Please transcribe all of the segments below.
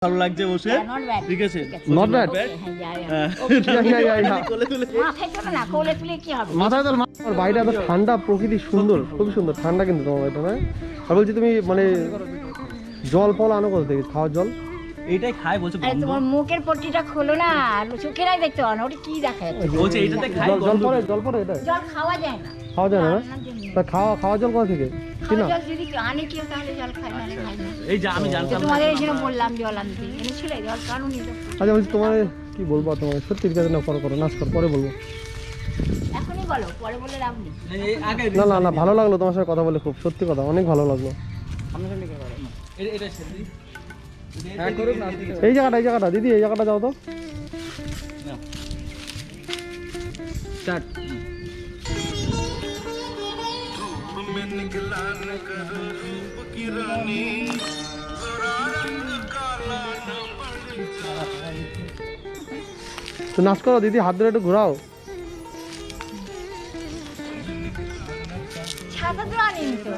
ভালো লাগছে বসে ঠিক আছে নট ব্যাড মাথায় তোর বাড়িটা এত ঠান্ডা প্রকৃতি সুন্দর খুবই সুন্দর ঠান্ডা কিন্তু তোমার বাড়িটা না আর বলছি তুমি মানে জল ফল আনো কোথা থেকে খাওয়ার জল এইটাই খাই বলছে তোমার মুখের পট্টিটা খোলো না চোখেরাই দেখতে পাও না ওটা কি দেখায় বলছে এইটাতে খাই জল পরে এটা জল খাওয়া যায় না খাওয়া যায় না তা খাওয়া জল কোথা থেকে কিনা জল যদি আনে কেউ তাহলে জল খায় না খাই না এই যে আমি জানতাম তোমাদের এই জন্য বললাম জল আনতে এনেছিলে জল কানুনি তো আচ্ছা বলছি তোমার কি বলবো তোমার সত্যি কাছে না করো নাচ কর পরে বলবো এখনই বলো পরে বলে লাভ নেই এই আগে না না না ভালো লাগলো তোমার সাথে কথা বলে খুব সত্যি কথা অনেক ভালো লাগলো এটা সেদি এই জায়গাটা দিদি এই জায়গাটা যাও তো স্টার্ট তো নাচ করো দিদি হাত ধরে একটু ঘোরাও ছাতা তো আনিনি তো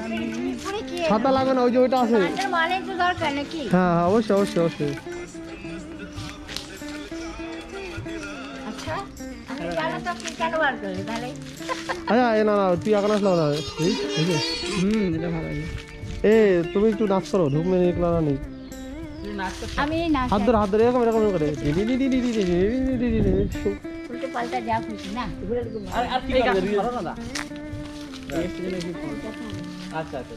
পুরো কি ছাতা লাগে না ওই যে ওইটা আছে ছাতার মানে তো দরকার নাকি হ্যাঁ হ্যাঁ অবশ্যই অবশ্যই অবশ্যই আচ্ছা আমি জানো তো কি কেন বার করলে তাহলে আচ্ছা এ না না তুই এখন আসলাম না এটা ভালো লাগে এ তুমি একটু নাচ করো ঢুক মেরে নিকলা না নেই আমি না হাত ধরে এরকম এরকম করে উল্টো পাল্টা যা খুশি না আর কি করবে ভালো না আচ্ছা আচ্ছা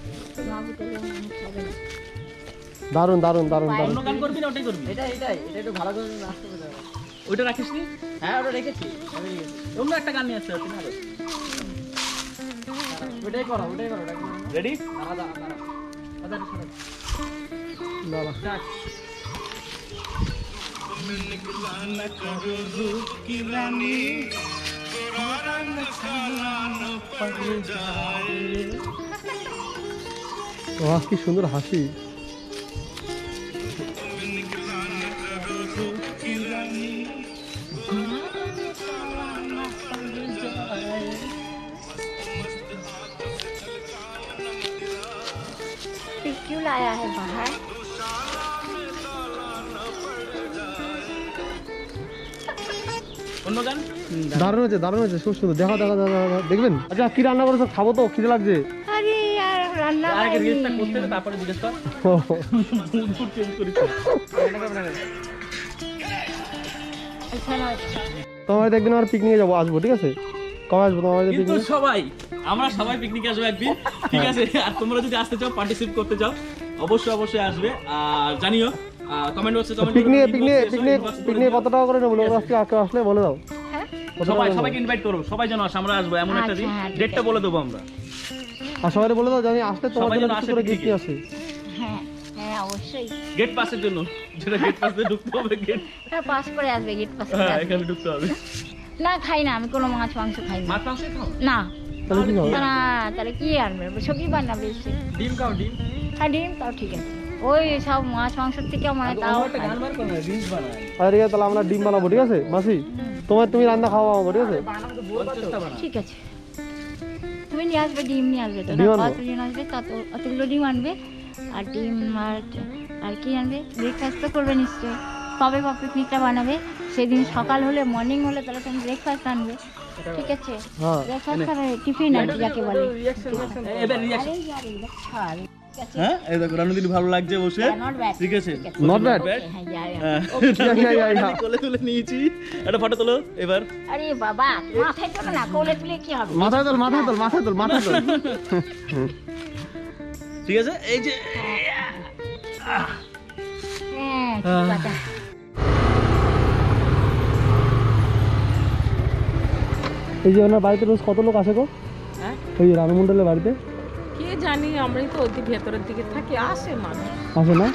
দারুন দারুন দারুন দারুন অন্য গান করবি না ওটাই করবি এটা একটু ভালো করে নাচতে হবে ওইটা রাখিস নি হ্যাঁ ওটা রেখেছি অন্য একটা গান নিয়ে আসতে হবে না ওটাই করো রেডি দাঁড়া দাঁড়া বাহ কি সুন্দর হাসি क्यों लाया है बाहर অন্য গান দারুণ হয়েছে খুব সুন্দর দেখা দেখবেন আচ্ছা কি রান্না করেছো খাবো তো খিদে লাগছে अरे यार रान्ना আগে রিলসটা করতে হবে তারপরে জিজ্ঞেস কর মুড চেঞ্জ করিস अच्छा ना তোমার বাড়িতে একদিন আমার পিকনিকে যাবো আসবো ঠিক আছে কবে আসবো তোমার বাড়িতে কিন্তু পিকনিক আমরা সবাই পিকনিকে আসবো একদিন ঠিক আছে আর তোমরা যদি আসতে চাও পার্টিসিপেট করতে চাও অবশ্যই আসবে আর জানিও কমেন্ট বক্সে পিকনিক কত টাকা করে নেবো লোক আজকে আসলে বলে দাও সবাইকে ইনভাইট করবো সবাই যেন আসে আমরা আসবো এমন একটা দিন আচ্ছা, ডেটটা বলে দেবো আমরা আর সবাই বলে দাও জানি আসলে তোমার সবাই জন্য যেন কিছু আসে করে গিফট পিকনিকে। আসে হ্যাঁ হ্যাঁ অবশ্যই গেট পাসের জন্য যেটা গেট পাস দিয়ে ঢুকতে হবে গেট হ্যাঁ পাস করে আসবে গেট পাস করে হ্যাঁ আসবে। এখানে ঢুকতে হবে না খাই না আমি কোনো মাছ মাংস খাই না মাছ মাংস খাও না তাহলে কি হবে না তাহলে কি আনবে সবজি বানাবে এসে। ডিম খাও ডিম হ্যাঁ ডিম তাও ঠিক আছে ওই সব মাছ মাংসের থেকে মানে তাও একটা গান বার করো রিলস বানায় আর ঠিক আছে তাহলে আমরা ডিম বানাবো ঠিক আছে মাসি তুমি রান্না খাওয়া আমাকে ঠিক আছে চেষ্টা বানাও ঠিক আছে তুমি নিয়ে আসবে ডিম নিয়ে আসবে তো ডিম আনবো? কতজন আসবে অতগুলো ডিম আনবে আর ডিম আর কি আনবে ব্রেকফাস্ট তো করবে নিশ্চয়ই কবে বা পিকনিকটা বানাবে সেদিন সকাল হলে মর্নিং হলে তাহলে তুমি ব্রেকফাস্ট আনবে ঠিক আছে হ্যাঁ ব্রেকফাস্ট আর টিফিন আর কি যাকে বলে এবার রিঅ্যাকশন আরে ইয়ার এই ছাড় ঠিক আছে হ্যাঁ এই দেখো রানুদিন ভালো লাগছে বসে নট ব্যাড ঠিক আছে নট ব্যাড হ্যাঁ ইয়ার কোলে তুলে নিয়েছি একটা ফটো তোলো এবার আরে বাবা মাথায় তোলো না কোলে তুলে কি হবে মাথায় তোল ঠিক আছে এই যে হ্যাঁ ঠিক আছে এই যে ওনার বাড়িতে রোজ কত লোক আসে গো হ্যাঁ ওই রানু মন্ডলের বাড়িতে কে জানি আমরাই তো অতি ভেতরের দিকে থাকি আসে মানুষ আসে না